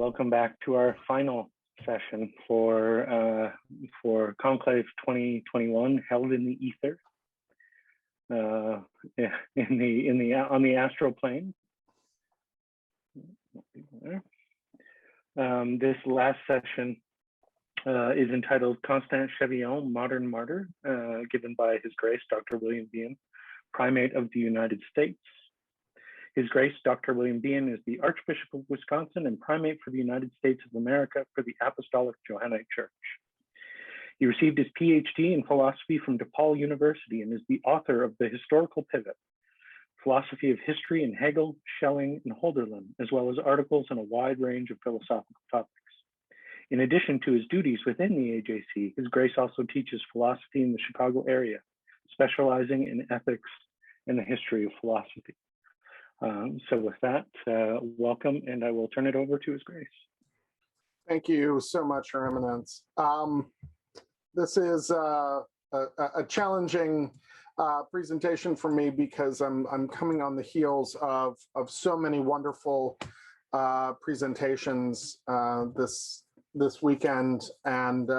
Welcome back to our final session for Conclave 2021, held in the ether, on the astral plane. This last session is entitled Constant Chevillon, Modern Martyr, given by His Grace Dr. William Behun, Primate of the United States. His Grace Dr. William Behun is the Archbishop of Wisconsin and Primate for the United States of America for the Apostolic Johannite Church. He received his PhD in philosophy from DePaul University and is the author of The Historical Pivot, Philosophy of History in Hegel, Schelling, and Hölderlin, as well as articles on a wide range of philosophical topics. In addition to his duties within the AJC, His Grace also teaches philosophy in the Chicago area, specializing in ethics and the history of philosophy. So with that, welcome, and I will turn it over to His Grace. Thank you so much, Your Eminence. This is a challenging presentation for me because I'm coming on the heels of so many wonderful presentations this weekend, and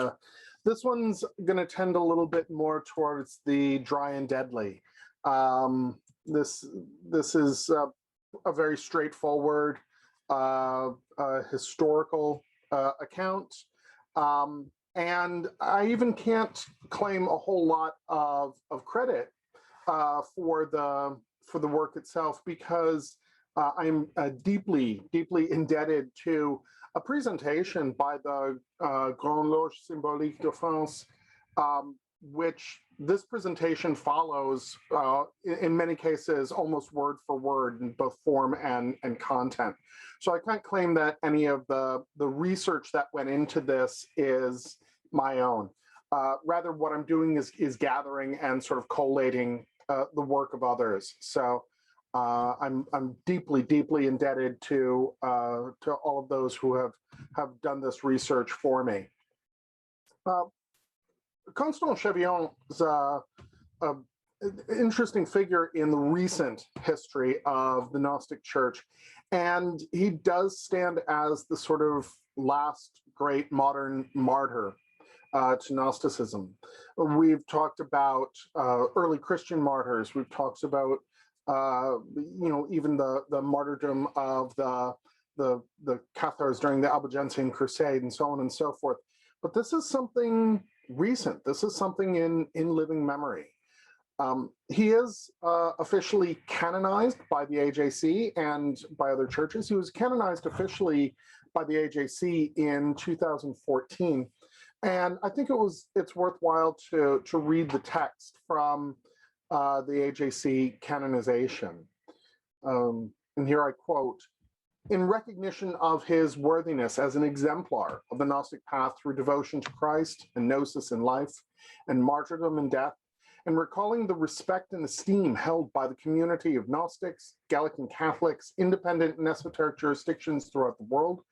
this one's going to tend a little bit more towards the dry and deadly. This is a very straightforward historical account, and I even can't claim a whole lot of credit for the work itself, because I'm deeply indebted to a presentation by the Grande Loge Symbolique de France, which this presentation follows in many cases almost word for word in both form and content. So I can't claim that any of the research that went into this is my own. Rather, what I'm doing is gathering and sort of collating the work of others. So I'm deeply indebted to all of those who have done this research for me. Constant Chevillon is an interesting figure in the recent history of the Gnostic Church, and he does stand as the sort of last great modern martyr to Gnosticism. We've talked about early Christian martyrs. We've talked about even the martyrdom of the Cathars during the Albigensian Crusade and so on and so forth. But this is something recent. This is something in living memory. He is officially canonized by the AJC and by other churches. He was canonized officially by the AJC in 2014. And I think it's worthwhile to read the text from the AJC canonization. And here I quote, "In recognition of his worthiness as an exemplar of the Gnostic path through devotion to Christ and gnosis in life and martyrdom in death, and recalling the respect and esteem held by the community of Gnostics, Gallican Catholics, independent and esoteric jurisdictions throughout the world,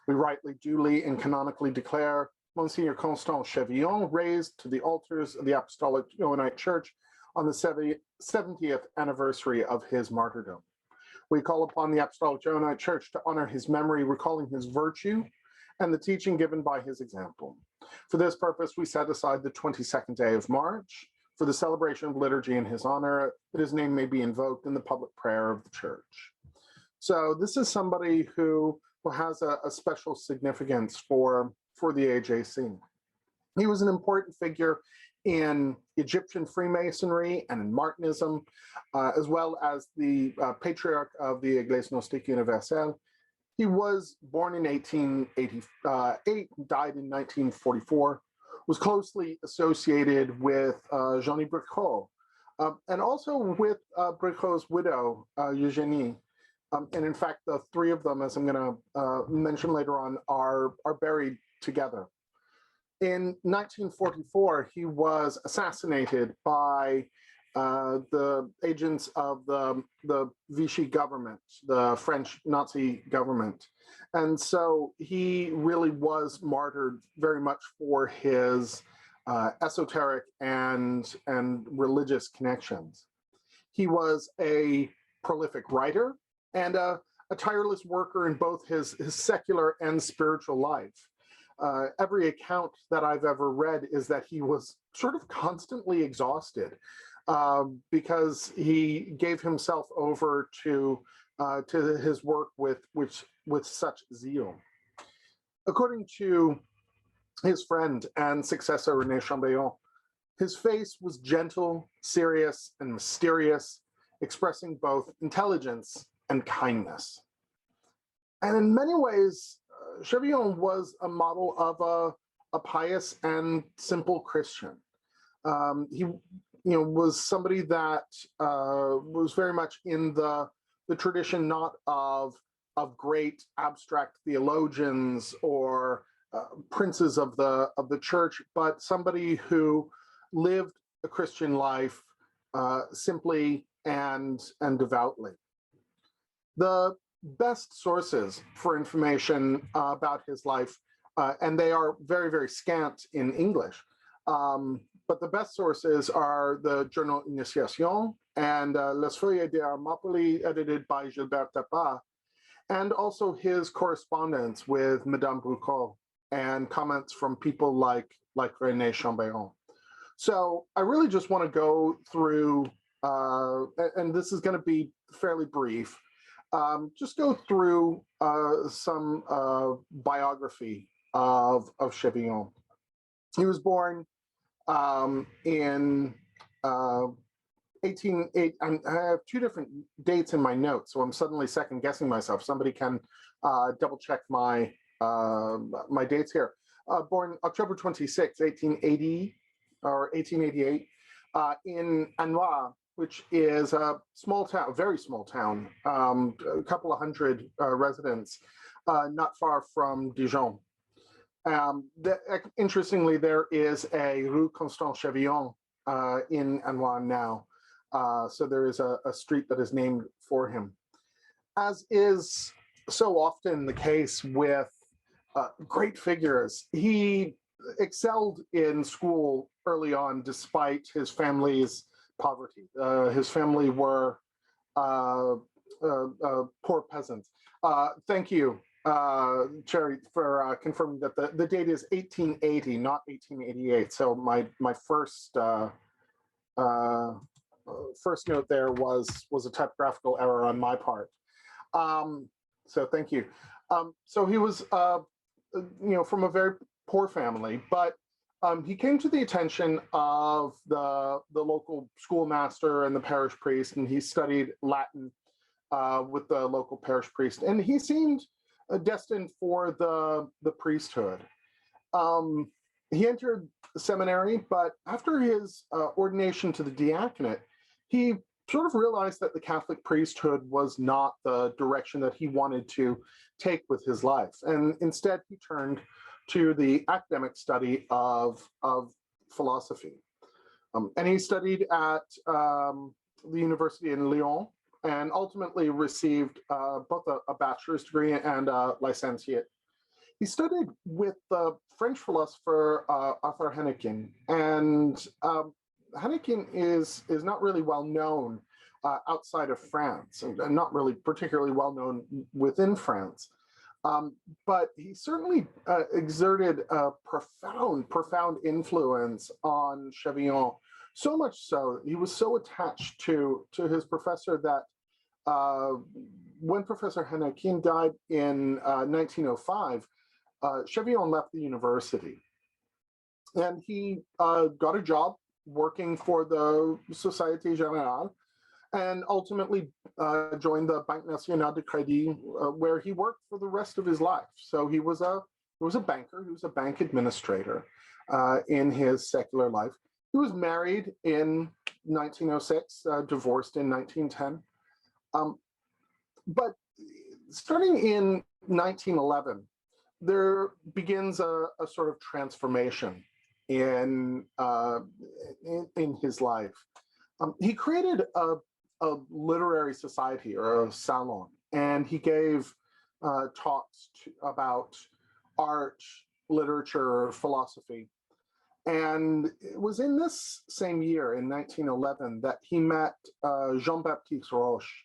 we rightly, duly, and canonically declare Monsignor Constant Chevillon raised to the altars of the Apostolic Johannite Church on the 70th anniversary of his martyrdom. We call upon the Apostolic Johannite Church to honor his memory, recalling his virtue and the teaching given by his example. For this purpose, we set aside the 22nd day of March for the celebration of liturgy in his honor, that his name may be invoked in the public prayer of the church." So this is somebody who has a special significance for the AJC. He was an important figure in Egyptian Freemasonry and in Martinism, as well as the patriarch of the Église Gnostique Universelle. He was born in 1888, died in 1944, was closely associated with Jeanne Brichot, and also with Brichot's widow, Eugénie. And in fact, the three of them, as I'm going to mention later on, are buried together. In 1944, he was assassinated by the agents of the Vichy government, the French Nazi government. And so he really was martyred very much for his esoteric and religious connections. He was a prolific writer and a a tireless worker in both his secular and spiritual life. Every account that I've ever read is that he was sort of constantly exhausted because he gave himself over to his work with such zeal. According to his friend and successor René Chambillon, his face was gentle, serious, and mysterious, expressing both intelligence and kindness. And in many ways, Chevillon was a model of a pious and simple Christian. He was somebody that was very much in the tradition not of great abstract theologians or princes of the church, but somebody who lived a Christian life simply and devoutly. The best sources for information about his life, and they are very, very scant in English, but the best sources are the journal Initiation and Les Feuilles d'Armapoli, edited by Gilbert Tapas, and also his correspondence with Madame Brucol and comments from people like René Chambillon. So I really just want to go through, and this is going to be fairly brief, just go through some biography of Chevillon. He was born in 1880. I have two different dates in my notes, so I'm suddenly second guessing myself. Somebody can double check my my dates here. Born October 26, 1880 or 1888 in Annois, which is a small town, very small town, a couple of hundred residents, not far from Dijon. Interestingly, there is a Rue Constant Chevillon in Annois now. So there is a street that is named for him. As is so often the case with great figures, he excelled in school early on despite his family's poverty. His family were poor peasants. Thank you, Cherry, for confirming that the date is 1880, not 1888. So my first first note there was a typographical error on my part. So thank you. So he was, from a very poor family, but he came to the attention of the local schoolmaster and the parish priest, and he studied Latin with the local parish priest, and he seemed destined for the priesthood. He entered seminary, but after his ordination to the diaconate, he sort of realized that the Catholic priesthood was not the direction that he wanted to take with his life, and instead he turned to the academic study of philosophy. And he studied at the university in Lyon and ultimately received both a bachelor's degree and a licentiate. He studied with the French philosopher Arthur Hennequin, and Hennequin is not really well known outside of France, and not really particularly well known within France. But he certainly exerted a profound influence on Chevillon, so much so that he was so attached to his professor that when Professor Hennequin died in 1905, Chevillon left the university. And he got a job working for the Société Générale, and ultimately joined the Banque Nationale de Crédit, where he worked for the rest of his life. So he was a banker, he was a bank administrator in his secular life. He was married in 1906, divorced in 1910. But starting in 1911, there begins a sort of transformation in his life. He created a literary society, or a salon, and he gave talks about art, literature, philosophy. And it was in this same year, in 1911, that he met Jean-Baptiste Roche,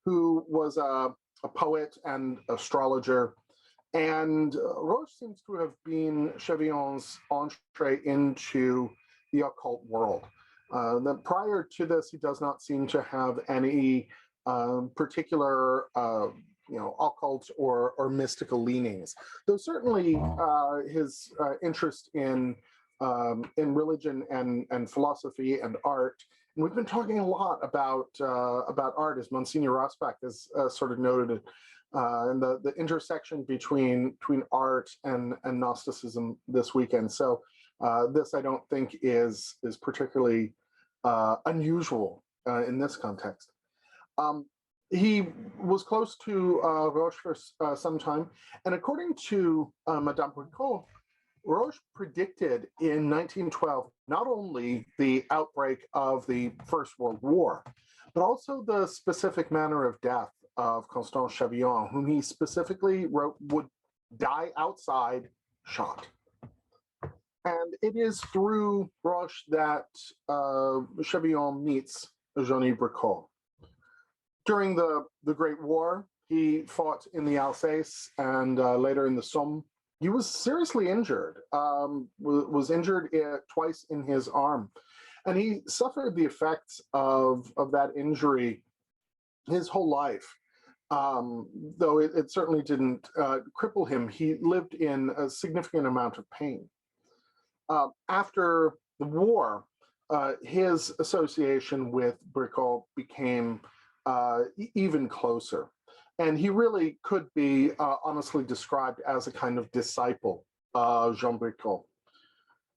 who was a a poet and astrologer. And Roche seems to have been Chevillon's entree into the occult world. Prior to this, he does not seem to have any particular occult or mystical leanings, though certainly his interest in religion and philosophy and art. And we've been talking a lot about art, as Monsignor Rosbach has sort of noted, and the intersection between art and Gnosticism this weekend. So this, I don't think, is particularly unusual in this context. He was close to Roche for some time, and according to Madame Bricot, Roche predicted in 1912 not only the outbreak of the First World War, but also the specific manner of death of Constant Chevillon, whom he specifically wrote would die outside, shot. And it is through Roche that Chevillon meets Eugénie Bricot. During the Great War, he fought in the Alsace and later in the Somme. He was seriously injured, was injured twice in his arm. And he suffered the effects of that injury his whole life. Though it certainly didn't cripple him, he lived in a significant amount of pain. After the war, his association with Bricot became even closer. And he really could be honestly described as a kind of disciple of Jean Bricot.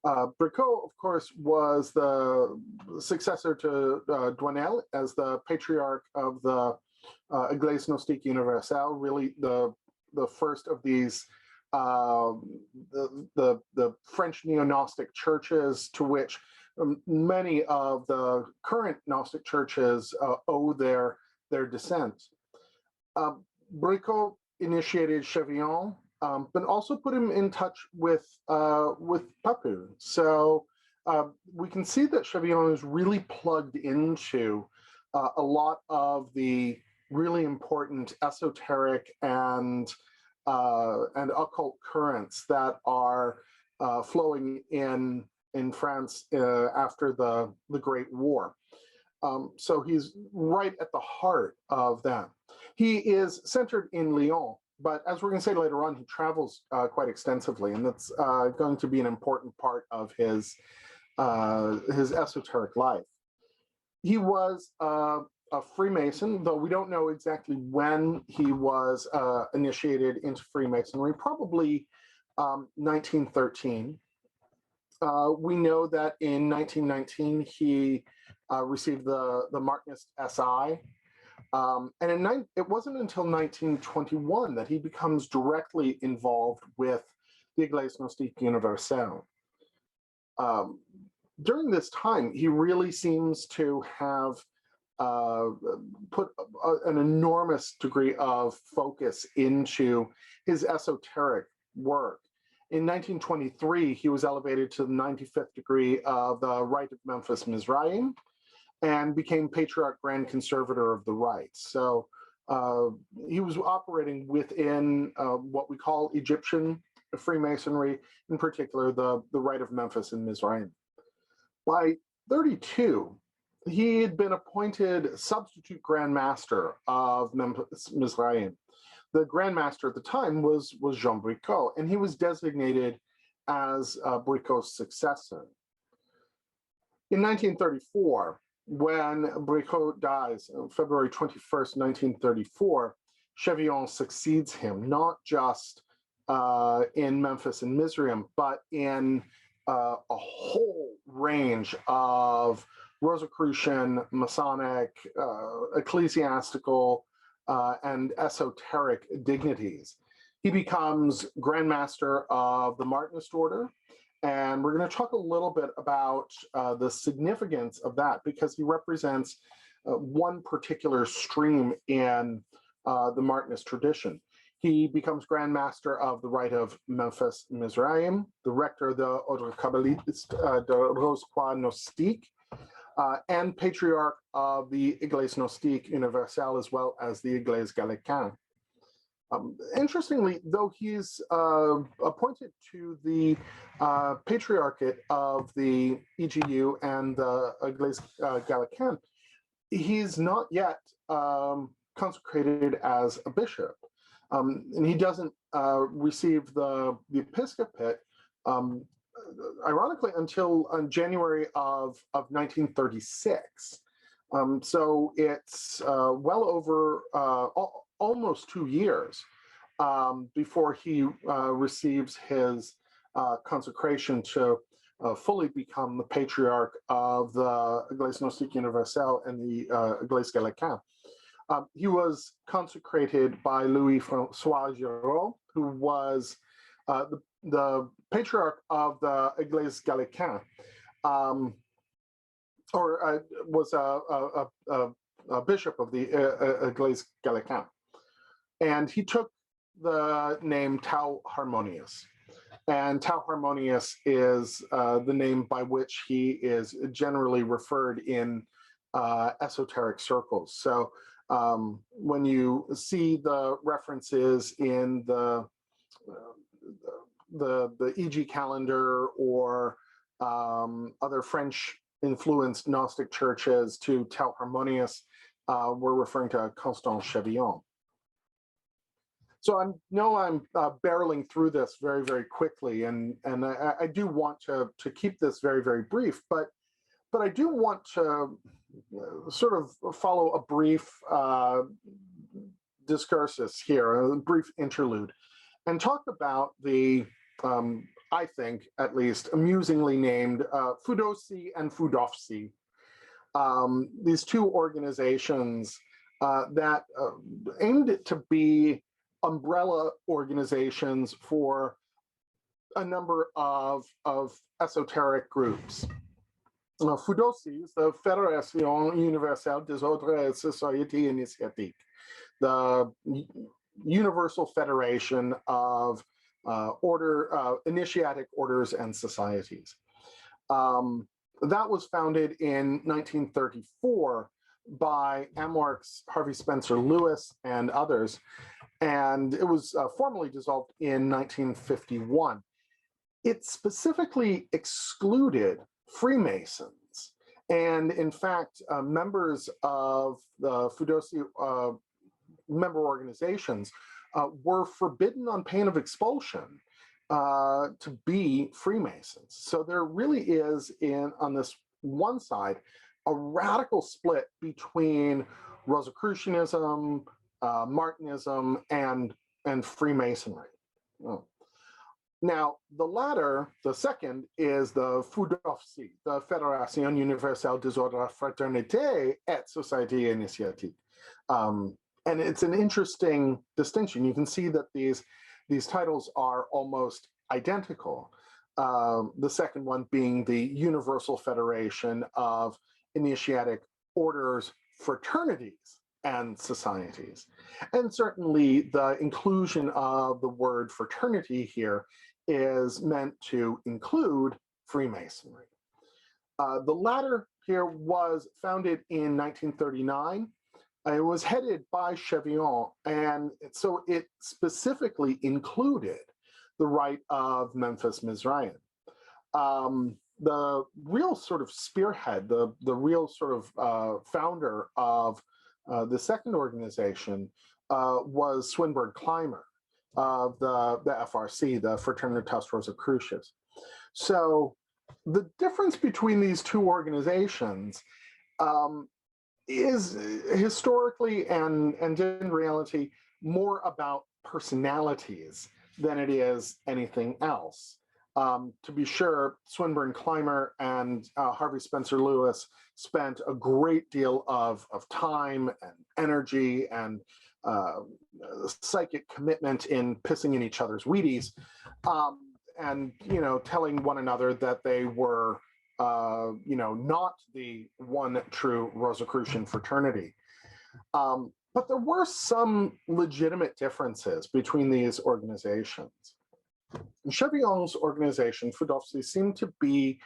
Bricot, of course, was the successor to Douanel as the patriarch of the Église Gnostique Universelle, really the first of these the French neo-Gnostic churches, to which many of the current Gnostic churches owe their descent. Bricot initiated Chevillon, but also put him in touch with Papin. So we can see that Chevillon is really plugged into a lot of the really important esoteric and occult currents that are flowing in France after the Great War. So he's right at the heart of that. He is centered in Lyon, but as we're going to say later on, he travels quite extensively, and that's going to be an important part of his esoteric life. He was a Freemason, though we don't know exactly when he was initiated into Freemasonry, probably 1913. We know that in 1919 he received the Martinist SI, and it wasn't until 1921 that he becomes directly involved with the Église Gnostique Universelle. During this time, he really seems to have put an enormous degree of focus into his esoteric work. In 1923, he was elevated to the 95th degree of the Rite of Memphis Mizraim and became Patriarch Grand Conservator of the Rite. So he was operating within what we call Egyptian Freemasonry, in particular the Rite of Memphis and Mizraim. By 32, he had been appointed substitute Grand Master of Memphis Mizraim. The Grand Master at the time was Jean Bricot, and he was designated as Bricot's successor. In 1934, when Bricot dies, February 21st, 1934, Chevillon succeeds him, not just in Memphis and Mizraim, but in a whole range of Rosicrucian, Masonic, ecclesiastical, and esoteric dignities. He becomes Grand Master of the Martinist order, and we're going to talk a little bit about the significance of that, because he represents one particular stream in the Martinist tradition. He becomes Grand Master of the Rite of Memphis Mizraim, the Rector of the Ordre Kabbaliste de Rose-Croix Gnostique, and Patriarch of the Église Gnostique Universelle, as well as the Église Gallican. Interestingly, though he's appointed to the Patriarchate of the EGU and the Église Gallican, he's not yet consecrated as a bishop. And he doesn't receive the episcopate, ironically, until January of 1936. So it's well over almost 2 years before he receives his consecration to fully become the patriarch of the Église Gnostique Universelle and the Église Gallican. He was consecrated by Louis-François Giraud, who was the patriarch of the Église Gallican, was a bishop of the Église Gallican. And he took the name Tau Harmonius. And Tau Harmonius is the name by which he is generally referred in esoteric circles. So when you see the references in the EG calendar or other French-influenced Gnostic churches to Tau Harmonius, we're referring to Constant Chevillon. So I know I'm barreling through this very, very quickly, and I do want to keep this very, very brief, but I do want to sort of follow a brief discursus here, a brief interlude, and talk about the, I think at least, amusingly named Fudosy and Fudofsy, these two organizations that aimed to be umbrella organizations for a number of esoteric groups. Fudosy is the Fédération Universelle des Ordres et Sociétés Initiatiques, the Universal Federation of Initiatic Orders and Societies. That was founded in 1934 by Amorc's Harvey Spencer Lewis and others, and it was formally dissolved in 1951. It specifically excluded Freemasons, and in fact, members of the Fudosy member organizations were forbidden on pain of expulsion to be Freemasons. So there really is, on this one side, a radical split between Rosicrucianism, Martinism, and Freemasonry. Now, the latter, the second, is the Fudofsy, the Fédération Universelle des Ordres Fraternité et Sociétés Initiatiques. And it's an interesting distinction. You can see that these titles are almost identical. The second one being the Universal Federation of Initiatic Orders, Fraternities, and Societies. And certainly the inclusion of the word fraternity here is meant to include Freemasonry. The latter here was founded in 1939. It was headed by Chevillon, and so it specifically included the Rite of Memphis Mizraim. The real sort of spearhead, the real sort of founder of the second organization was Swinburne Clymer of the FRC, the Fraternitas Rosicrucius. So the difference between these two organizations is historically and in reality more about personalities than it is anything else. To be sure, Swinburne Clymer and Harvey Spencer Lewis spent a great deal of time and energy and psychic commitment in pissing in each other's Wheaties, and telling one another that they were not the one true Rosicrucian fraternity. But there were some legitimate differences between these organizations. Chevillon's organization, Fudofsy, seemed to be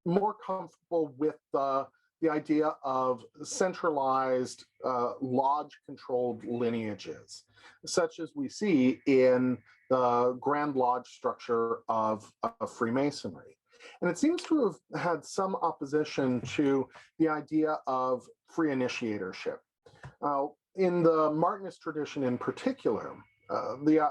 more comfortable with the the idea of centralized lodge-controlled lineages, such as we see in the Grand Lodge structure of Freemasonry. And it seems to have had some opposition to the idea of free initiatorship. In the Martinist tradition in particular, the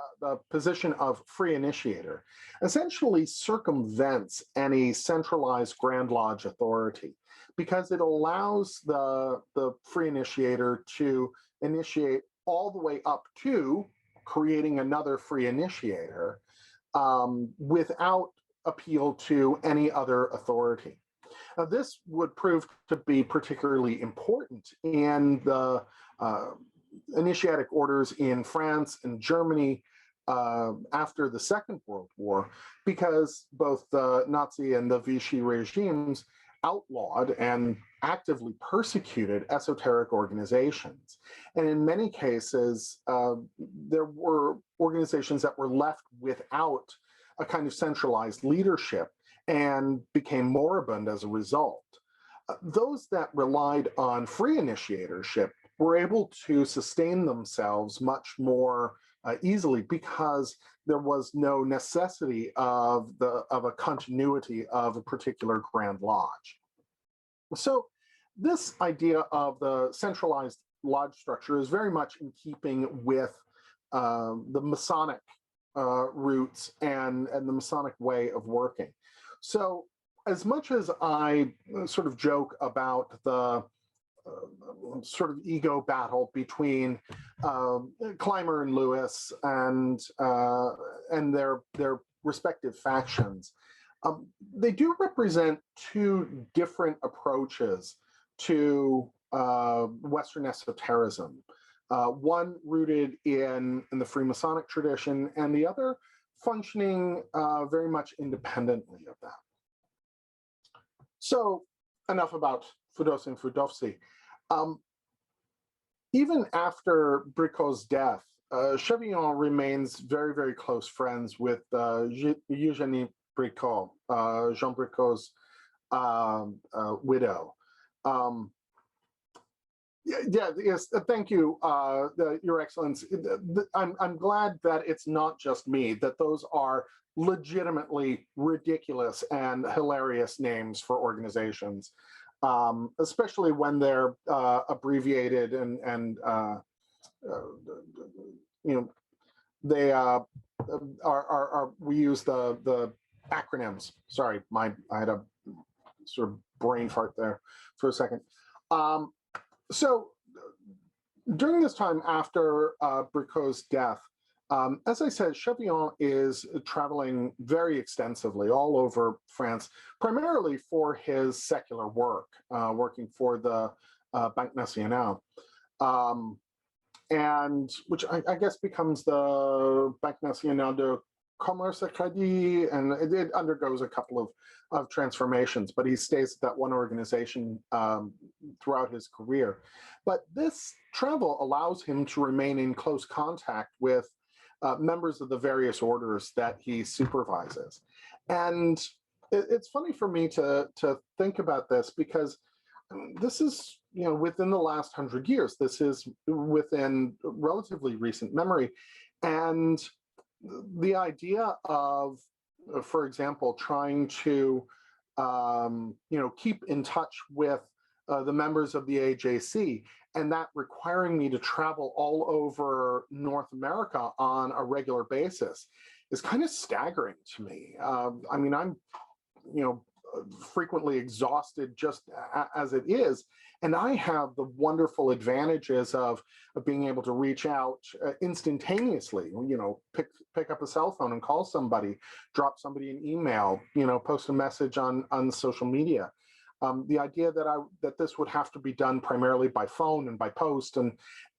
position of free initiator essentially circumvents any centralized Grand Lodge authority, because it allows the free initiator to initiate all the way up to creating another free initiator without appeal to any other authority. Now, this would prove to be particularly important in the initiatic orders in France and Germany after the Second World War, because both the Nazi and the Vichy regimes outlawed and actively persecuted esoteric organizations. And in many cases, there were organizations that were left without a kind of centralized leadership and became moribund as a result. Those that relied on free initiatorship were able to sustain themselves much more easily, because there was no necessity of a continuity of a particular Grand Lodge. So this idea of the centralized lodge structure is very much in keeping with the Masonic roots and the Masonic way of working. So as much as I sort of joke about the sort of ego battle between Clymer and Lewis and their respective factions, they do represent two different approaches to Western esotericism. One rooted in the Freemasonic tradition, and the other functioning very much independently of that. So enough about Fudosy and Fudosy. Even after Bricot's death, Chevillon remains very, very close friends with Eugénie Bricot, Jean Bricot's widow. Yes, thank you, Your Excellency. I'm glad that it's not just me, that those are legitimately ridiculous and hilarious names for organizations, especially when they're abbreviated and you know, they are we use the acronyms. Sorry, I had a sort of brain fart there for a second. So during this time after Bricot's death, as I said, Chevillon is traveling very extensively all over France, primarily for his secular work, working for the Banque Nationale, and which I guess becomes the Banque Nationale de Commerce et Crédit, and it undergoes a couple of transformations, but he stays at that one organization throughout his career. But this travel allows him to remain in close contact with members of the various orders that he supervises. And it's funny for me to think about this, because this is, you know, within the last 100 years, this is within relatively recent memory. And the idea of, for example, trying to, keep in touch with the members of the AJC, and that requiring me to travel all over North America on a regular basis is kind of staggering to me. I mean, I'm, frequently exhausted just as it is. And I have the wonderful advantages of being able to reach out instantaneously, pick up a cell phone and call somebody, drop somebody an email, post a message on social media. The idea that this would have to be done primarily by phone and by post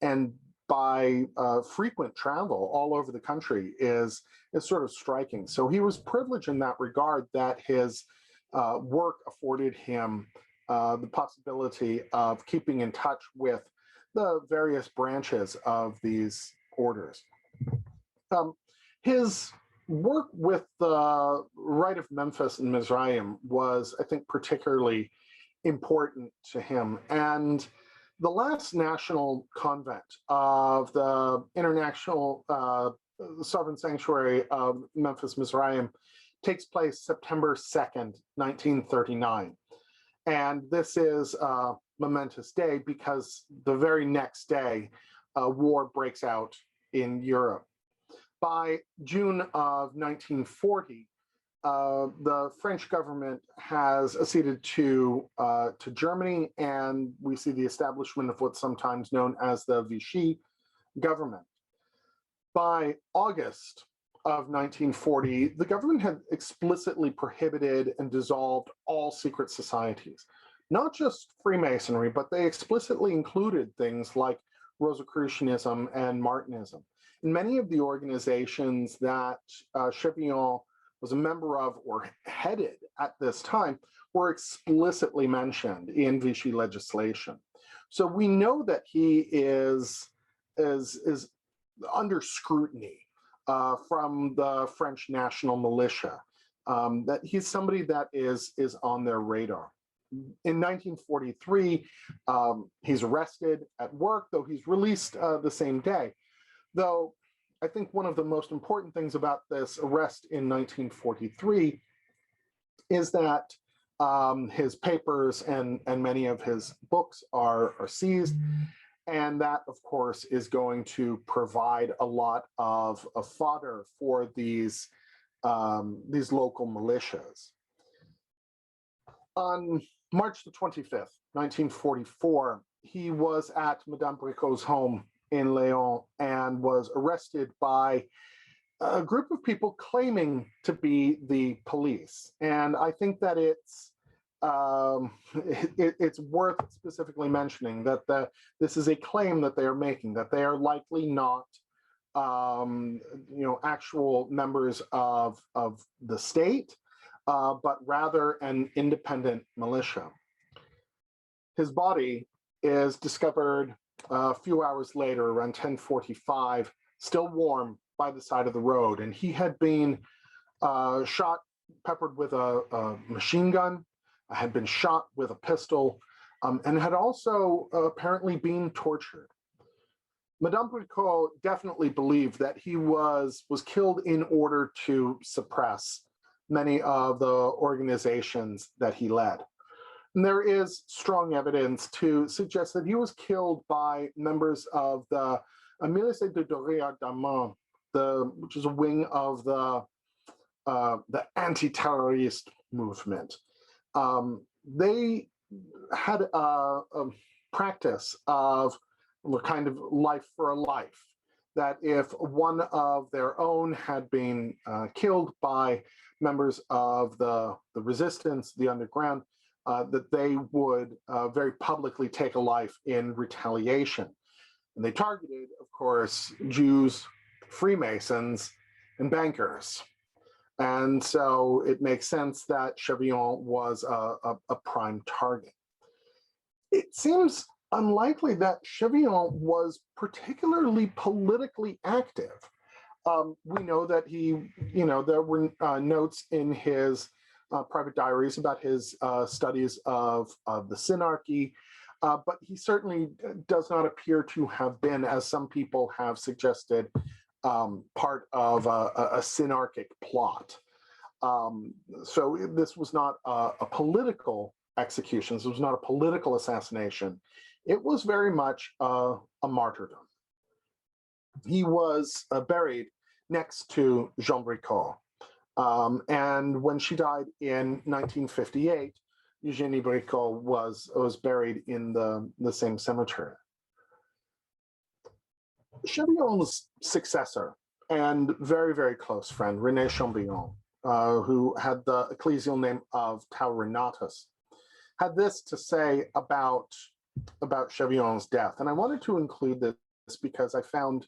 and by frequent travel all over the country is sort of striking. So he was privileged in that regard, that his work afforded him the possibility of keeping in touch with the various branches of these orders. His work with the Rite of Memphis and Mizraim was, I think, particularly important to him. And the last national convent of the International Sovereign Sanctuary of Memphis, Mizraim, takes place September 2nd, 1939. And this is a momentous day because the very next day, war breaks out in Europe. By June of 1940, the French government has acceded to Germany, and we see the establishment of what's sometimes known as the Vichy government. By August of 1940, the government had explicitly prohibited and dissolved all secret societies, not just Freemasonry, but they explicitly included things like Rosicrucianism and Martinism. And many of the organizations that Chevillon was a member of or headed at this time were explicitly mentioned in Vichy legislation. So we know that he is under scrutiny from the French national militia, that he's somebody that is on their radar. In 1943, he's arrested at work, though he's released the same day. Though I think one of the most important things about this arrest in 1943 is that his papers and many of his books are seized. And that, of course, is going to provide a lot of fodder for these local militias. On March the 25th, 1944, he was at Madame Bricot's home in Léon and was arrested by a group of people claiming to be the police. And I think that it's worth specifically mentioning that this is a claim that they are making, that they are likely not actual members of the state, but rather an independent militia. His body is discovered a few hours later, around 10:45, still warm by the side of the road. And he had been peppered with a machine gun, had been shot with a pistol, and had also apparently been tortured. Madame Bricot definitely believed that he was killed in order to suppress many of the organizations that he led. And there is strong evidence to suggest that he was killed by members of the Milice de Doria d'Amont, which is a wing of the anti-terrorist movement. They had a practice of a kind of life for a life, that if one of their own had been killed by members of the resistance, the underground, that they would very publicly take a life in retaliation. And they targeted, of course, Jews, Freemasons, and bankers. And so it makes sense that Chevillon was a prime target. It seems unlikely that Chevillon was particularly politically active. We know that there were notes in his private diaries about his studies of the synarchy, but he certainly does not appear to have been, as some people have suggested, part of a synarchic plot. So this was not a political execution. This was not a political assassination. It was very much a martyrdom. He was buried next to Jean Bricot. And when she died in 1958, Eugénie Bricot was buried in the same cemetery. Chevillon's successor and very, very close friend, René Chambillon, who had the ecclesial name of Tauronatus, had this to say about Chevillon's death. And I wanted to include this because I found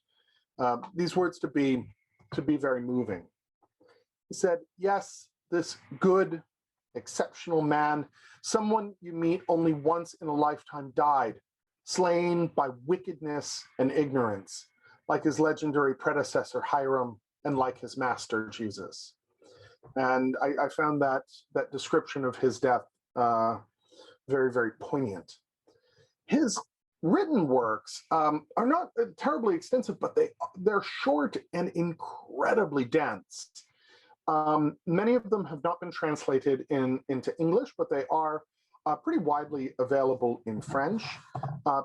these words to be very moving. He said, "Yes, this good, exceptional man, someone you meet only once in a lifetime, died, slain by wickedness and ignorance, like his legendary predecessor Hiram and like his master Jesus." And I found that description of his death very, very poignant. His written works are not terribly extensive, but they're short and incredibly dense. Many of them have not been translated into English, but they are pretty widely available in French.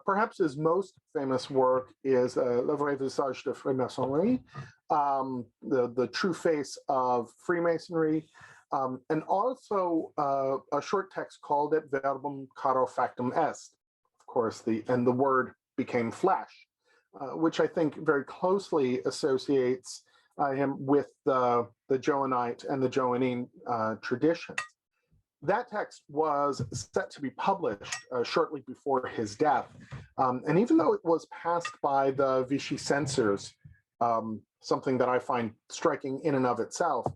Perhaps his most famous work is Le vrai visage de Freemasonry, the true face of Freemasonry, and also a short text called Et verbum caro factum est. Of course, the word became flesh, which I think very closely associates him with the Johannite and the Johannine traditions. That text was set to be published shortly before his death. And even though it was passed by the Vichy censors, something that I find striking in and of itself,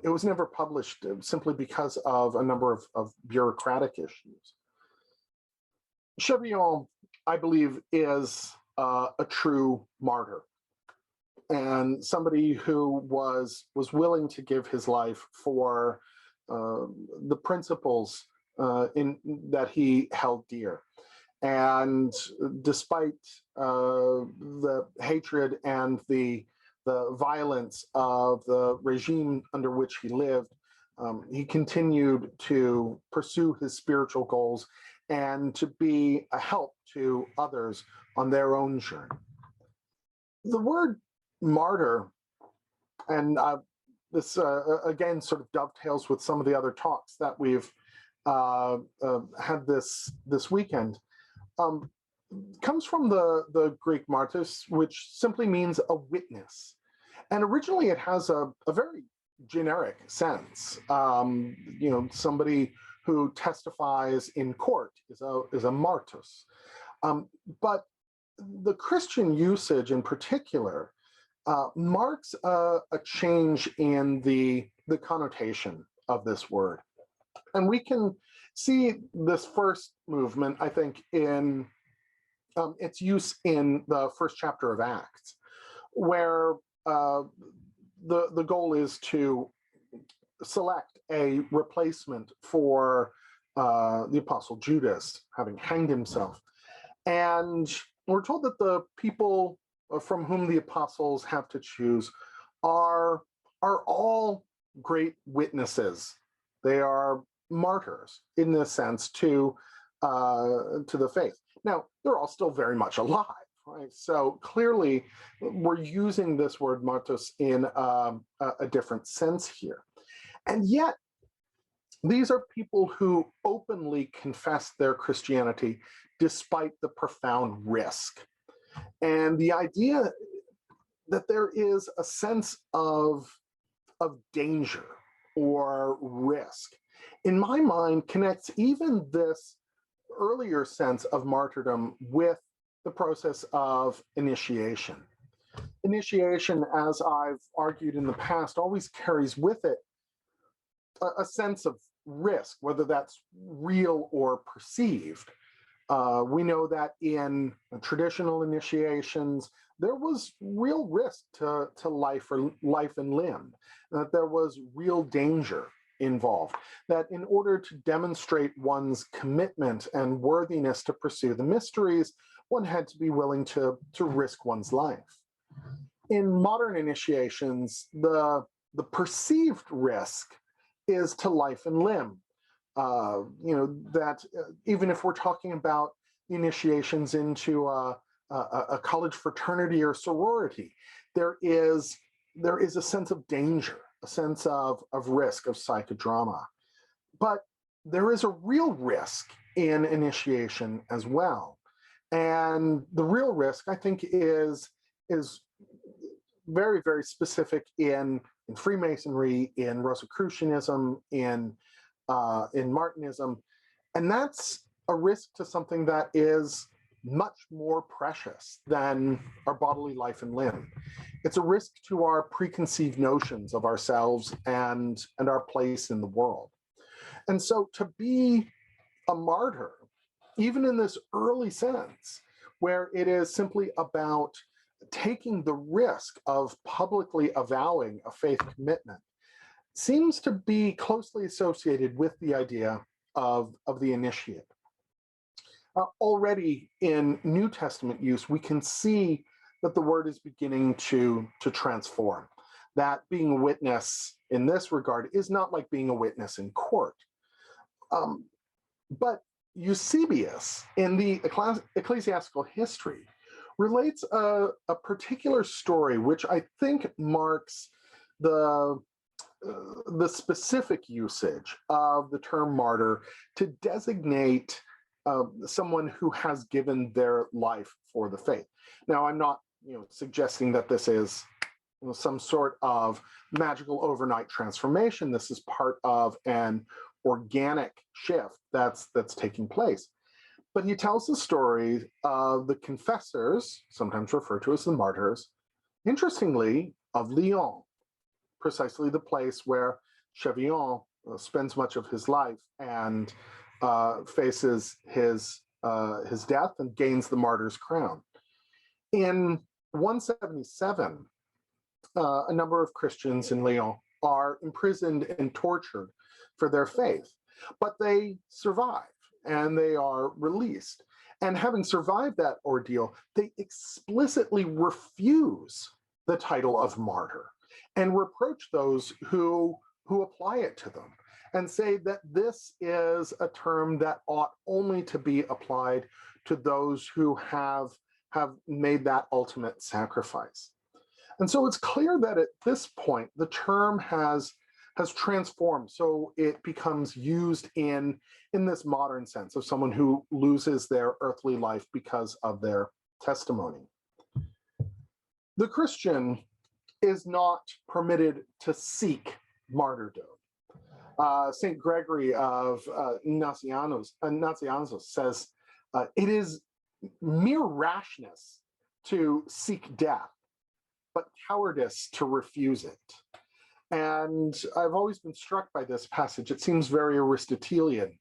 it was never published simply because of a number of bureaucratic issues. Chevillon, I believe, is a true martyr, and somebody who was willing to give his life for the principles that he held dear. And despite the hatred and the violence of the regime under which he lived, he continued to pursue his spiritual goals and to be a help to others on their own journey. The word martyr, and this again sort of dovetails with some of the other talks that we've had this weekend, comes from the Greek martys, which simply means a witness. And originally it has a very generic sense. Somebody who testifies in court is a martys. But the Christian usage in particular marks a change in the connotation of this word. And we can see this first movement, I think, in its use in the first chapter of Acts, where the goal is to select a replacement for the Apostle Judas, having hanged himself. And we're told that the people from whom the apostles have to choose are all great witnesses. They are martyrs in this sense to the faith. Now, they're all still very much alive, right? So clearly, we're using this word martys in a different sense here. And yet, these are people who openly confess their Christianity despite the profound risk. And the idea that there is a sense of danger or risk, in my mind, connects even this earlier sense of martyrdom with the process of initiation. Initiation, as I've argued in the past, always carries with it a sense of risk, whether that's real or perceived. We know that in traditional initiations, there was real risk to life and limb, that there was real danger involved, that in order to demonstrate one's commitment and worthiness to pursue the mysteries, one had to be willing to risk one's life. In modern initiations, the perceived risk is to life and limb. That even if we're talking about initiations into a college fraternity or sorority, there is a sense of danger, a sense of risk, of psychodrama. But there is a real risk in initiation as well. And the real risk, I think, is very, very specific in Freemasonry, in Rosicrucianism, in Martinism, and that's a risk to something that is much more precious than our bodily life and limb. It's a risk to our preconceived notions of ourselves and our place in the world. And so to be a martyr, even in this early sense, where it is simply about taking the risk of publicly avowing a faith commitment, seems to be closely associated with the idea of the initiate. Already in New Testament use, we can see that the word is beginning to transform. That being a witness in this regard is not like being a witness in court. But Eusebius, in the ecclesiastical history, relates a particular story which I think marks the specific usage of the term martyr to designate someone who has given their life for the faith. Now, I'm not suggesting that this is some sort of magical overnight transformation. This is part of an organic shift that's taking place. But he tells the story of the confessors, sometimes referred to as the martyrs, interestingly, of Lyon, precisely the place where Chevillon spends much of his life and faces his death and gains the martyr's crown. In 177, a number of Christians in Lyon are imprisoned and tortured for their faith, but they survive and they are released. And having survived that ordeal, they explicitly refuse the title of martyr and reproach those who apply it to them and say that this is a term that ought only to be applied to those who have made that ultimate sacrifice. And so it's clear that at this point, the term has transformed. So it becomes used in this modern sense of someone who loses their earthly life because of their testimony. The Christian is not permitted to seek martyrdom. St. Gregory of Nazianzus says, it is mere rashness to seek death, but cowardice to refuse it. And I've always been struck by this passage. It seems very Aristotelian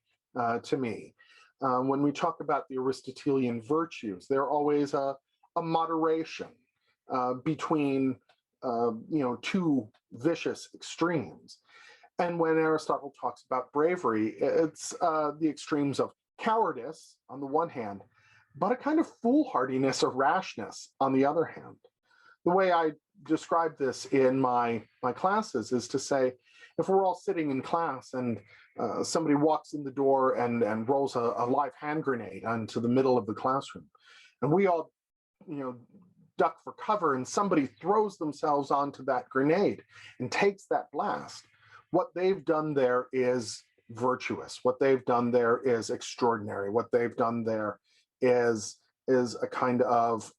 to me. When we talk about the Aristotelian virtues, they're always a moderation between two vicious extremes. And when Aristotle talks about bravery, it's the extremes of cowardice on the one hand, but a kind of foolhardiness or rashness on the other hand. The way I describe this in my classes is to say, if we're all sitting in class and somebody walks in the door and rolls a live hand grenade onto the middle of the classroom, and we all, duck for cover, and somebody throws themselves onto that grenade and takes that blast, what they've done there is virtuous. What they've done there is extraordinary. What they've done there is a kind of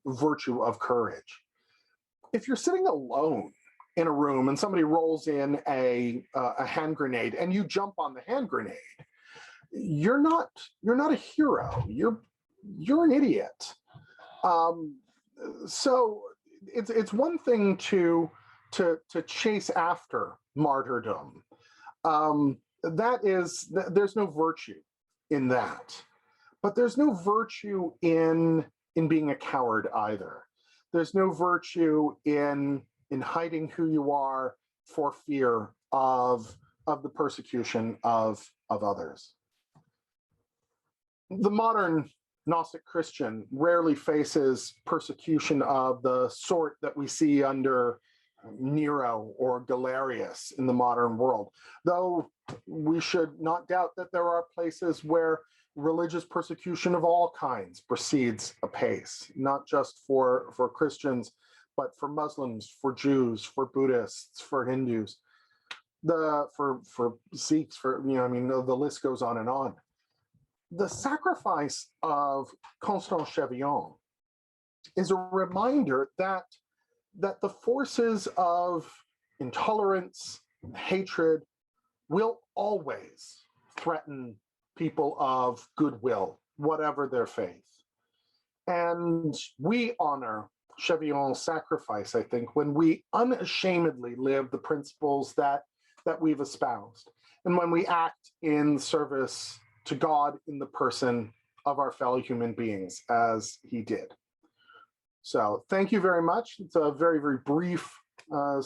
virtue of courage. If you're sitting alone in a room and somebody rolls in a hand grenade and you jump on the hand grenade, you're not a hero. You're an idiot. So it's one thing to chase after martyrdom. There's no virtue in that, but there's no virtue in being a coward either. There's no virtue in hiding who you are for fear of the persecution of others. The modern Gnostic Christian rarely faces persecution of the sort that we see under Nero or Galerius in the modern world, though we should not doubt that there are places where religious persecution of all kinds proceeds apace, not just for Christians, but for Muslims, for Jews, for Buddhists, for Hindus, for Sikhs, the list goes on and on. The sacrifice of Constant Chevillon is a reminder that the forces of intolerance and hatred will always threaten people of goodwill, whatever their faith. And we honor Chevillon's sacrifice, I think, when we unashamedly live the principles that we've espoused, and when we act in service to God in the person of our fellow human beings, as he did. So thank you very much. It's a very, very brief layout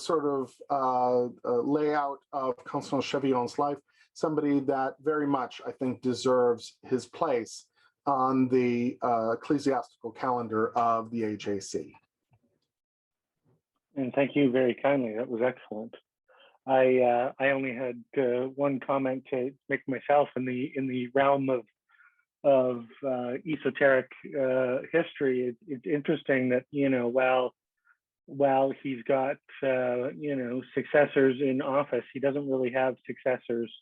of Constant Chevillon's life. somebody that very much, I think, deserves his place on the ecclesiastical calendar of the AJC. And thank you very kindly. That was excellent. I only had one comment to make myself in the realm of esoteric history. It's interesting that, you know, while he's got you know, successors in office, he doesn't really have successors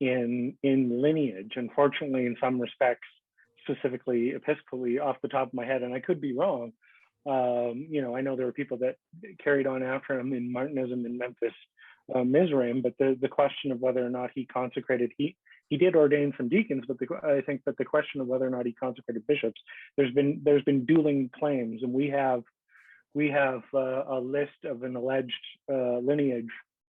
in lineage. Unfortunately, in some respects, specifically episcopally, off the top of my head, and I could be wrong. You know, I know there were people that carried on after him in Martinism in Memphis, Mizraim, but the question of whether or not he consecrated, he did ordain some deacons, but I think that the question of whether or not he consecrated bishops, there's been dueling claims, and we have a list of an alleged lineage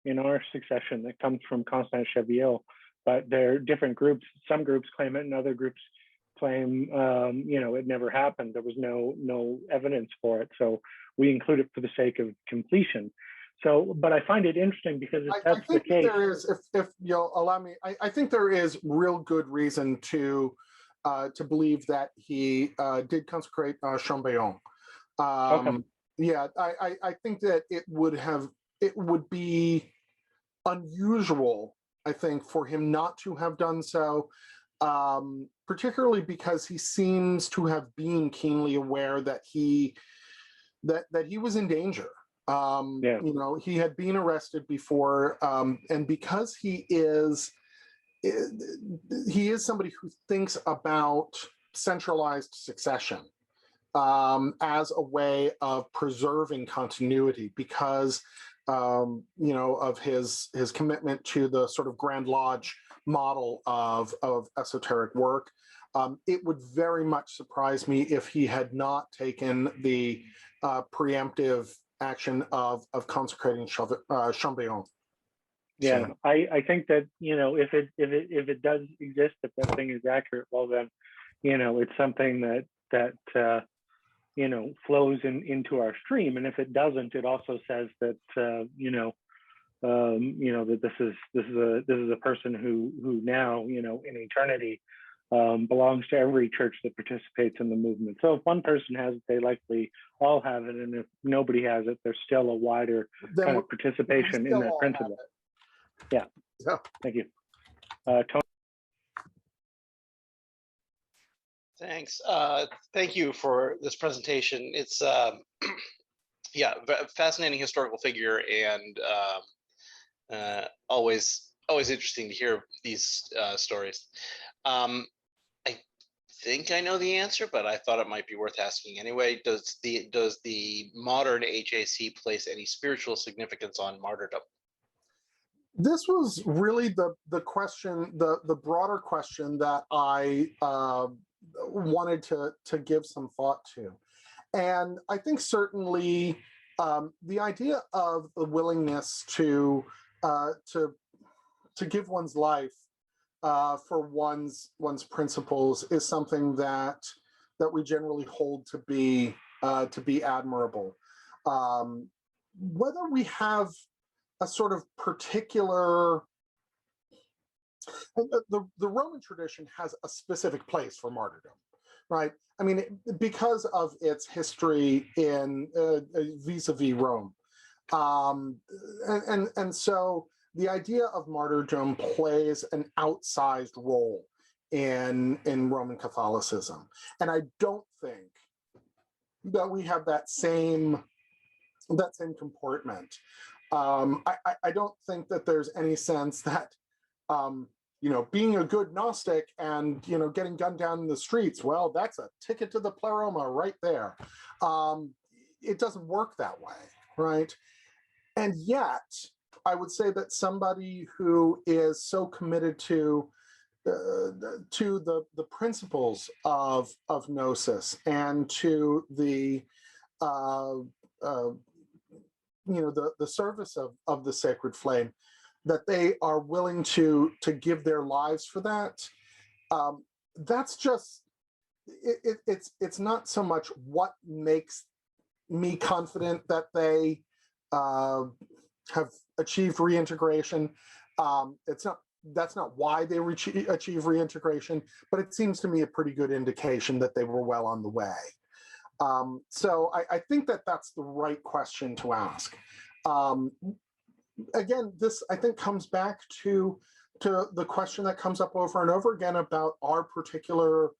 in our succession that comes from Constant Chevillon, but there are different groups. Some groups claim it, and other groups claim, you know, it never happened. There was no evidence for it, so we include it for the sake of completion. So, but I find it interesting because if that's the case, there is, if you'll allow me, I think there is real good reason to believe that he did consecrate Chambillon. okay. Yeah, I think that it would be unusual, I think, for him not to have done so, particularly because he seems to have been keenly aware that he was in danger. Yeah. You know, he had been arrested before, and because he is somebody who thinks about centralized succession as a way of preserving continuity, because you know, of his commitment to the sort of Grand Lodge model of esoteric work. It would very much surprise me if he had not taken the preemptive action of consecrating Chambillon. Yeah, So. I think that, you know, if it does exist, if that thing is accurate, well then, you know, it's something that you know, flows into our stream, and if it doesn't, it also says that you know, that this is a person who now, you know, in eternity belongs to every church that participates in the movement. So if one person has it, they likely all have it, and if nobody has it, there's still a wider kind of participation in that principle. Yeah. Thank you. Tony. Thanks. Thank you for this presentation. It's yeah, fascinating historical figure, and always interesting to hear these stories. I think I know the answer, but I thought it might be worth asking anyway. Does the modern HAC place any spiritual significance on martyrdom? This was really the question, the broader question that I wanted to give some thought to. And I think certainly the idea of the willingness to give one's life for one's principles is something that we generally hold to be admirable. Whether we have a sort of particular, the Roman tradition has a specific place for martyrdom, right? I mean, because of its history in vis-a-vis Rome, and so the idea of martyrdom plays an outsized role in Roman Catholicism, and I don't think that we have that same comportment. I don't think that there's any sense that, you know, being a good Gnostic and, you know, getting gunned down in the streets, well, that's a ticket to the pleroma right there. It doesn't work that way, right? And yet, I would say that somebody who is so committed to the principles of Gnosis and to the you know, the service of the sacred flame, that they are willing to give their lives for that. That's just it's not so much what makes me confident that they have achieved reintegration. It's not that's not why they achieve reintegration, but it seems to me a pretty good indication that they were well on the way. So I think that that's the right question to ask. Again, this I think comes back to the question that comes up over and over again about our particular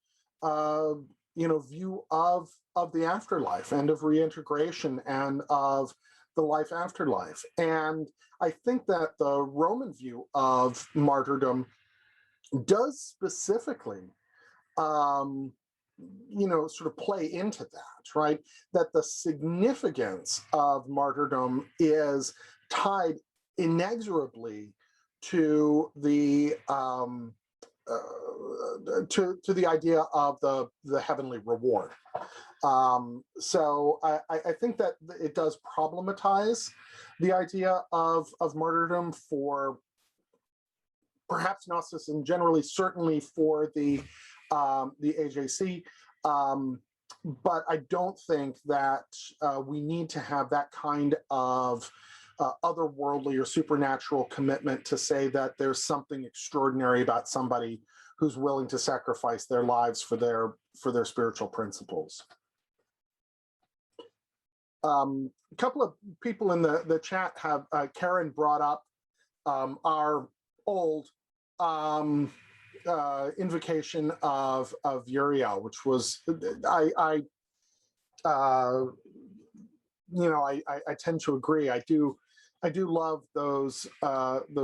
view of the afterlife and of reintegration and of the life after life. And I think that the Roman view of martyrdom does specifically sort of play into that, right? That the significance of martyrdom is tied inexorably to the to the idea of the heavenly reward. So I think that it does problematize the idea of martyrdom for perhaps Gnosticism generally, certainly for the AJC. But I don't think that we need to have that kind of otherworldly or supernatural commitment to say that there's something extraordinary about somebody who's willing to sacrifice their lives for their spiritual principles. A couple of people in the chat have, Karen brought up our old invocation of Uriel, which was, I tend to agree. I do love those the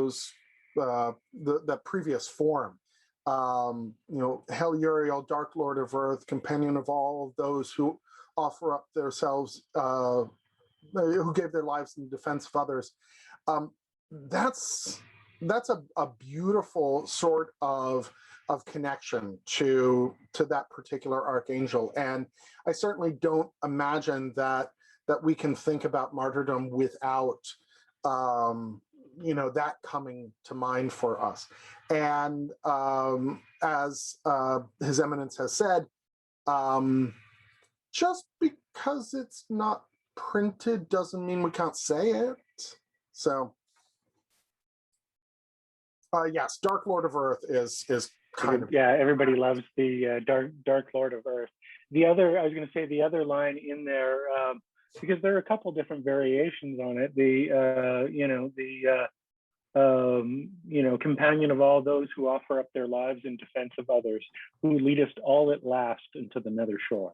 previous form. Hail Uriel, Dark Lord of Earth, companion of all of those who offer up themselves, who gave their lives in defense of others. That's a beautiful sort of connection to that particular archangel, and I certainly don't imagine that we can think about martyrdom without that coming to mind for us. And as His Eminence has said, just because it's not printed doesn't mean we can't say it. So yes, Dark Lord of Earth is kind of, yeah. Everybody loves the Dark Lord of Earth. I was going to say the other line in there, because there are a couple different variations on it. Companion of all those who offer up their lives in defense of others, who leadest all at last into the nether shore.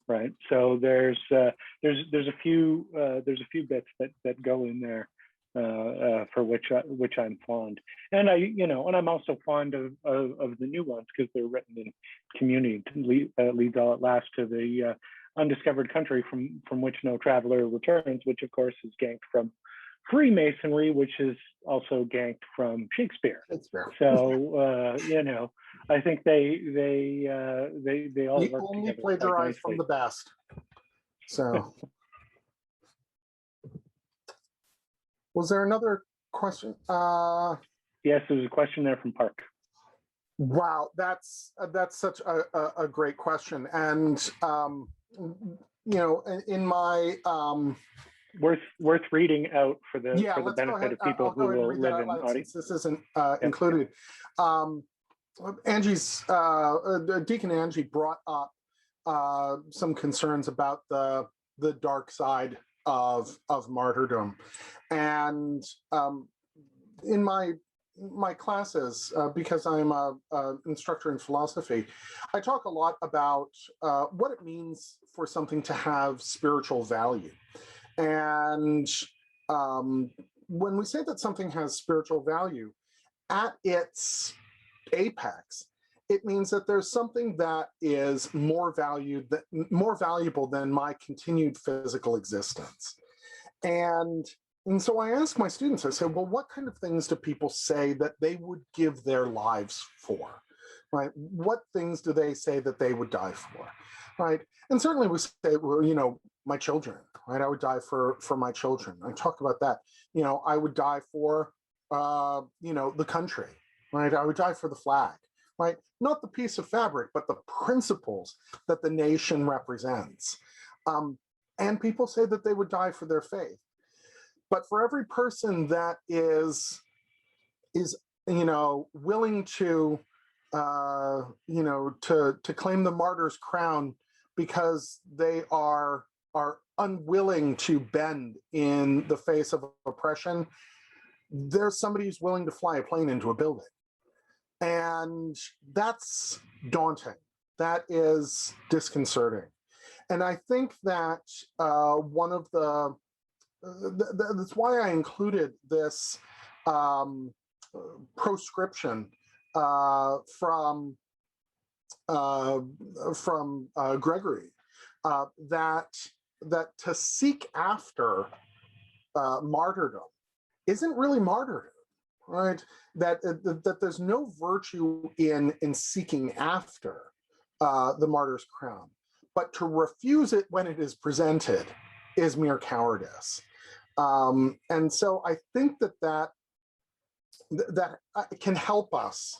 Right. So there's a few bits that go in there for which I'm fond, and I'm also fond of the new ones because they're written in community. Leads all at last to the undiscovered country from which no traveler returns, which of course is ganked from Freemasonry, which is also ganked from Shakespeare. So I think they all work only together. Plagiarize from the best. So, was there another question? Yes, there's a question there from Park. Wow, that's such a great question, and in my worth reading out for the benefit of people who will live in audience. This isn't included. Angie's Deacon Angie brought up some concerns about the dark side of martyrdom, and in my classes, because I'm a instructor in philosophy, I talk a lot about what it means for something to have spiritual value. And when we say that something has spiritual value, at its apex, it means that there's something that is more valuable than my continued physical existence. And so I ask my students, I say, well, what kind of things do people say that they would give their lives for? Right? What things do they say that they would die for? Right? And certainly we say, well, my children, right? I would die for my children. I talk about that. I would die for, the country, right? I would die for the flag, right? Not the piece of fabric, but the principles that the nation represents. And people say that they would die for their faith. But for every person that is willing to, to claim the martyr's crown because they are unwilling to bend in the face of oppression, there's somebody who's willing to fly a plane into a building. And that's daunting. That is disconcerting. And I think that one of that's why I included this proscription from Gregory, that to seek after martyrdom isn't really martyrdom, right? That there's no virtue in seeking after the martyr's crown, but to refuse it when it is presented is mere cowardice. And so I think that can help us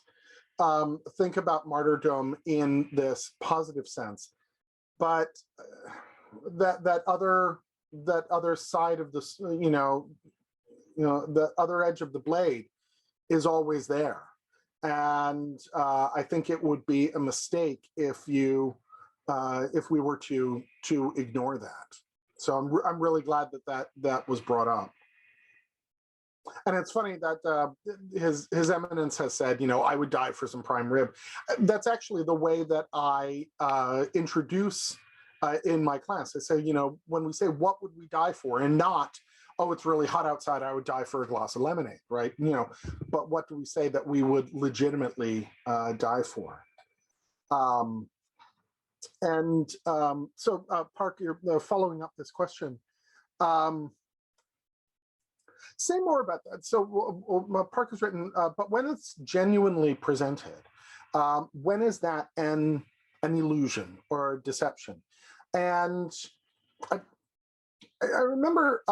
think about martyrdom in this positive sense. But that other side of this, the other edge of the blade is always there. And I think it would be a mistake if we were to ignore that. So I'm really glad that was brought up. And it's funny that His Eminence has said, I would die for some prime rib. That's actually the way that I introduce in my class. I say, when we say, what would we die for? And not, oh, it's really hot outside, I would die for a glass of lemonade, right? But what do we say that we would legitimately die for? So Park, you're following up this question. Say more about that. So Park has written, but when it's genuinely presented, when is that an illusion or deception? And I remember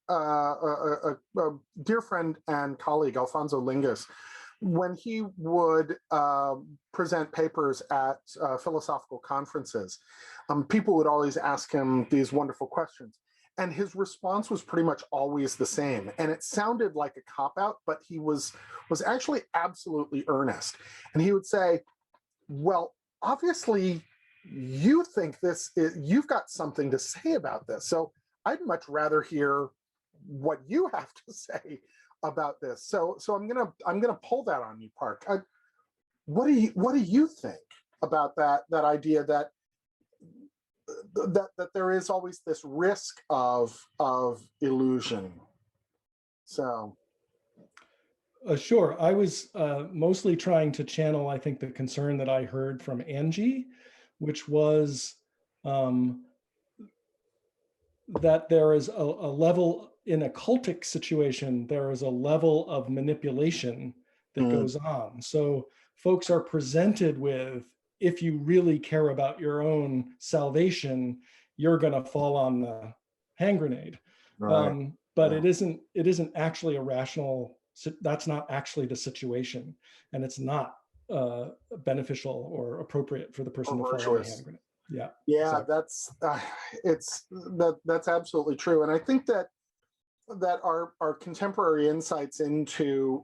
a dear friend and colleague, Alfonso Lingus, when he would present papers at philosophical conferences, people would always ask him these wonderful questions. And his response was pretty much always the same. And it sounded like a cop-out, but he was actually absolutely earnest. And he would say, well, obviously, you think you've got something to say about this. So I'd much rather hear what you have to say about this. So I'm gonna pull that on you, Park. What do you think about that idea that there is always this risk of illusion? So sure. I was mostly trying to channel, I think, the concern that I heard from Angie, which was that there is a level in a cultic situation, there is a level of manipulation that goes on. So folks are presented with, if you really care about your own salvation, you're going to fall on the hand grenade. Right. But it isn't actually a rational. That's not actually the situation, and it's not beneficial or appropriate for the person to fall on the hand grenade. Yeah. Yeah, exactly. That's absolutely true, and I think that our contemporary insights into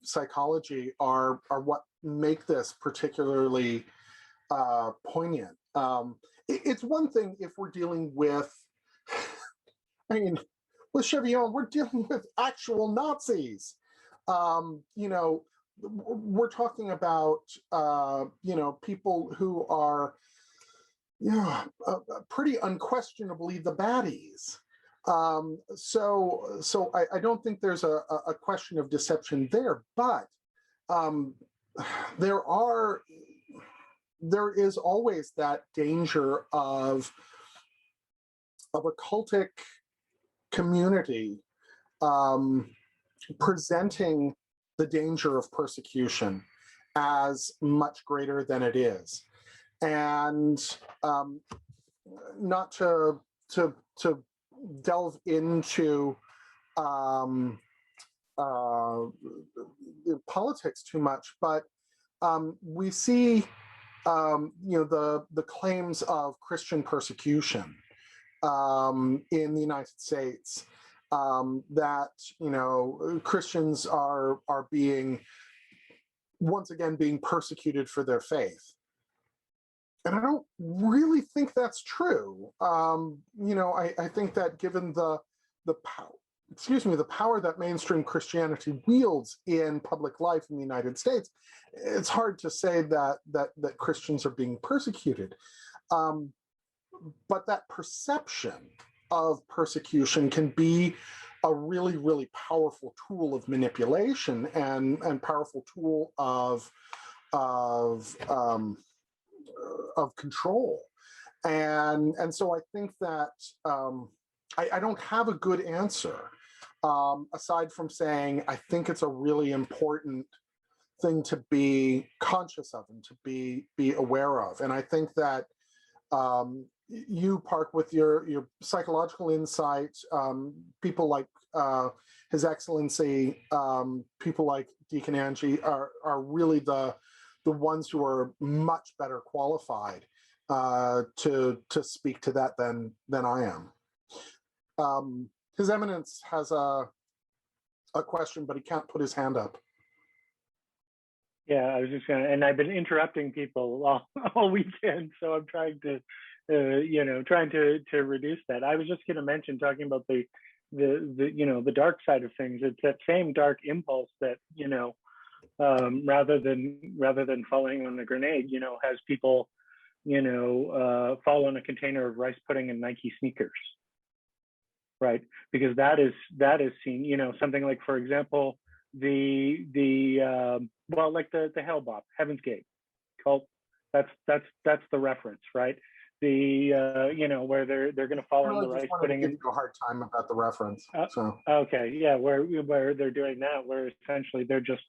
psychology are what make this particularly poignant. It's one thing if we're dealing with, with Chevillon, we're dealing with actual Nazis. We're talking about people who are pretty unquestionably the baddies. So I don't think there's a question of deception there, but there is always that danger of a cultic community presenting the danger of persecution as much greater than it is. And not to delve into politics too much, but we see the claims of Christian persecution in the United States that, you know, Christians are being, once again, being persecuted for their faith. And I don't really think that's true. You know, I think that given the power, the power that mainstream Christianity wields in public life in the United States, it's hard to say that Christians are being persecuted. But that perception of persecution can be a really, really powerful tool of manipulation and powerful tool of control. And so I think that I don't have a good answer, aside from saying I think it's a really important thing to be conscious of and to be aware of. And I think that you, Park, with your psychological insight, people like His Excellency, people like Deacon Angie are really the ones who are much better qualified to speak to that than I am. His Eminence has a question, but he can't put his hand up. Yeah, I was just gonna, and I've been interrupting people all weekend, so I'm trying to, trying to reduce that. I was just gonna mention, talking about the the dark side of things. It's that same dark impulse that, rather than falling on a grenade, has people, fall on a container of rice pudding and Nike sneakers, right? Because that is seen, something like, for example, the Hellbop, Heaven's Gate cult. That's the reference, right? Where they're going to fall on the rice pudding. Give you a hard time about the reference. Okay, yeah, where they're doing that, where essentially they're just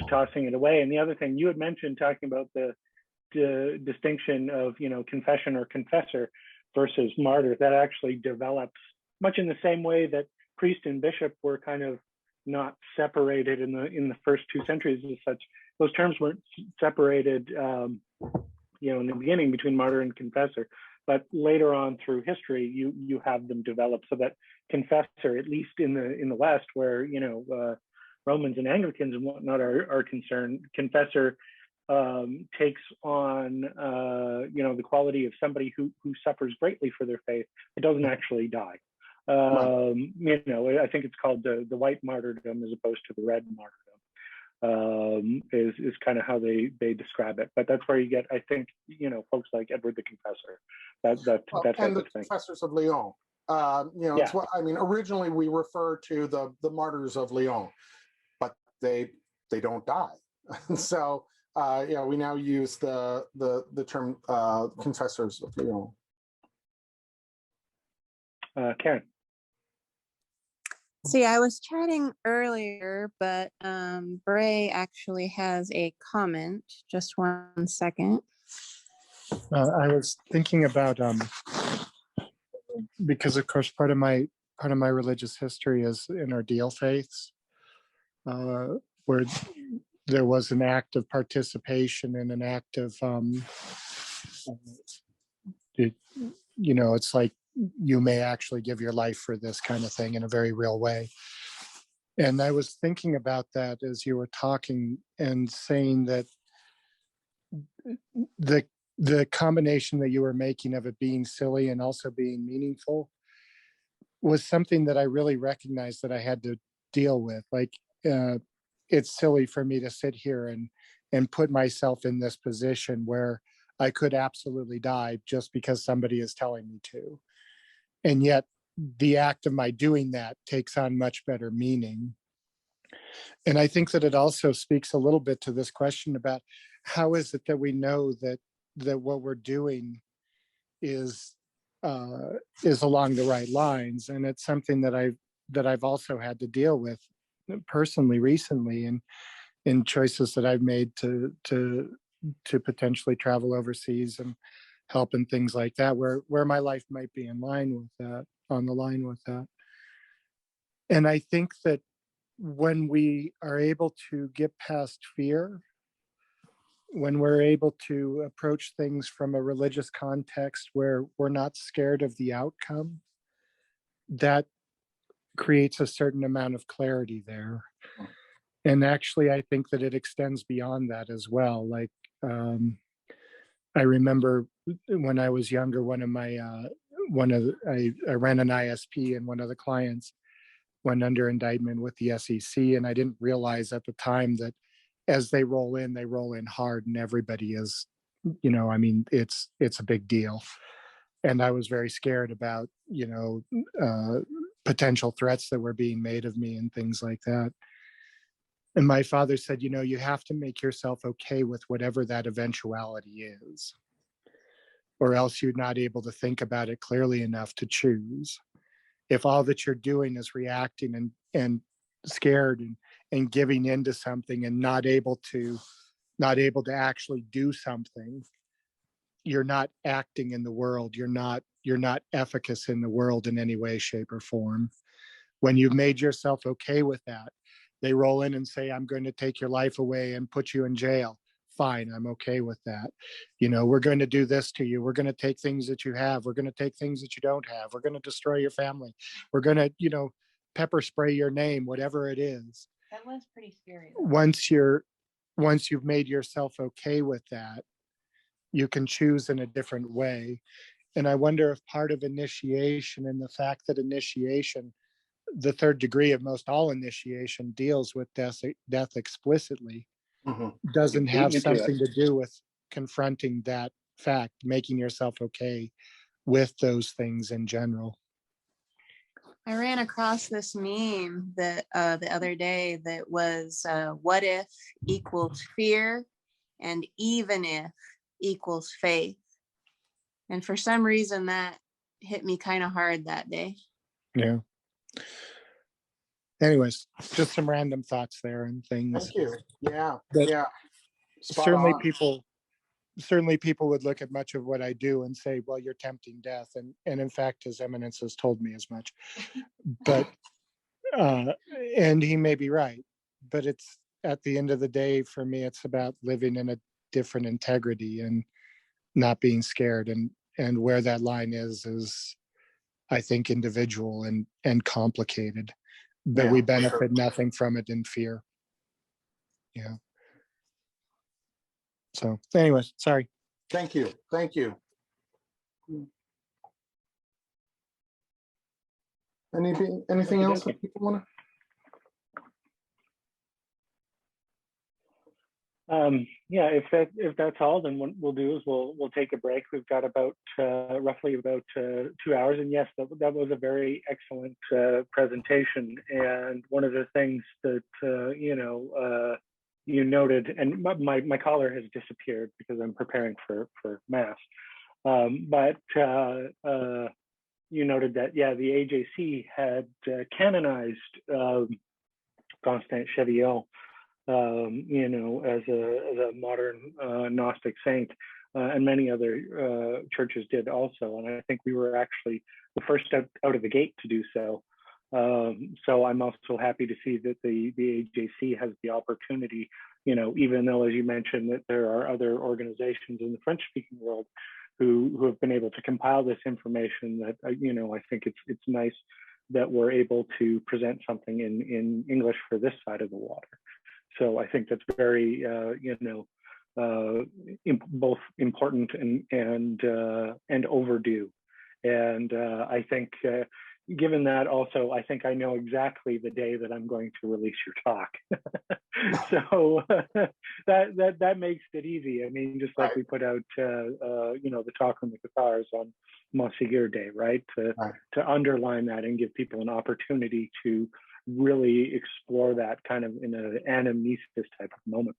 tossing it away. And the other thing you had mentioned, talking about the distinction of confession or confessor versus martyr, that actually develops much in the same way that priest and bishop were kind of not separated in the first 2 centuries as such. Those terms weren't separated, in the beginning between martyr and confessor, but later on through history, you have them develop so that confessor, at least in the West, where Romans and Anglicans and whatnot are concerned, confessor takes on the quality of somebody who suffers greatly for their faith. It doesn't actually die. I think it's called the white martyrdom as opposed to the red martyrdom, is kind of how they describe it. But that's where you get, I think, folks like Edward the Confessor, that and the confessors of Lyon. It's what I mean. Originally, we refer to the martyrs of Lyon, but they don't die. So we now use the term confessors of Lyon. Karen. See, I was chatting earlier, but Bray actually has a comment. Just 1 second. I was thinking about because of course part of my religious history is in our deal faiths, where there was an act of participation and an act of it's like you may actually give your life for this kind of thing in a very real way. And I was thinking about that as you were talking and saying that the combination that you were making of it being silly and also being meaningful was something that I really recognized that I had to deal with. Like, it's silly for me to sit here and put myself in this position where I could absolutely die just because somebody is telling me to. And yet the act of my doing that takes on much better meaning. And I think that it also speaks a little bit to this question about how is it that we know that what we're doing is along the right lines. And it's something that I've also had to deal with personally recently in choices that I've made to potentially travel overseas and help and things like that, where my life might be on the line with that. And I think that when we are able to get past fear, when we're able to approach things from a religious context where we're not scared of the outcome, that creates a certain amount of clarity there. And actually, I think that it extends beyond that as well. Like, I remember when I was younger, I ran an ISP, and one of the clients went under indictment with the SEC. And I didn't realize at the time that as they roll in hard, and everybody is, I mean, it's a big deal. And I was very scared about, potential threats that were being made of me and things like that. And my father said, you have to make yourself okay with whatever that eventuality is, or else you're not able to think about it clearly enough to choose. If all that you're doing is reacting and scared and giving into something and not able to actually do something, you're not acting in the world. You're not efficacious in the world in any way, shape, or form. When you've made yourself okay with that, they roll in and say, I'm going to take your life away and put you in jail. Fine, I'm okay with that. We're going to do this to you. We're going to take things that you have. We're going to take things that you don't have. We're going to destroy your family. We're going to, pepper spray your name, whatever it is. That was pretty scary. Once you've made yourself okay with that, you can choose in a different way. And I wonder if part of initiation, and the fact that initiation, the third degree of most all initiation, deals with death explicitly, doesn't have something to do with confronting that fact, making yourself okay with those things in general. I ran across this meme that the other day that was what if equals fear, and even if equals faith. And for some reason that hit me kind of hard that day. Yeah. Anyways, just some random thoughts there and things. Thank you. Yeah. But yeah. Spot certainly on. people would look at much of what I do and say, well, you're tempting death. And in fact, His Eminence has told me as much. But and he may be right. But it's, at the end of the day, for me, it's about living in a different integrity and not being scared. And where that line is I think individual and complicated. But we benefit nothing from it in fear. Yeah. So anyways, sorry. Thank you. Anything else that people want to? Yeah, if that's all, then what we'll do is we'll take a break. We've got about roughly about 2 hours, and yes, that was a very excellent presentation. And one of the things that you noted, and my collar has disappeared because I'm preparing for mass, but you noted that the AJC had canonized Constant Chevillon, as a modern Gnostic saint, and many other churches did also. And I think we were actually the first out of the gate to do so. So I'm also happy to see that the AJC has the opportunity, even though, as you mentioned, that there are other organizations in the French-speaking world who have been able to compile this information, that, I think it's nice that we're able to present something in English for this side of the water. So I think that's very, both important and overdue. And I think, given that, also, I think I know exactly the day that I'm going to release your talk. So that makes it easy. I mean, just like we put out, the talk on the Cathars on Monsignor Day, right? To underline that and give people an opportunity to really explore that kind of in an anamnesis type of moment.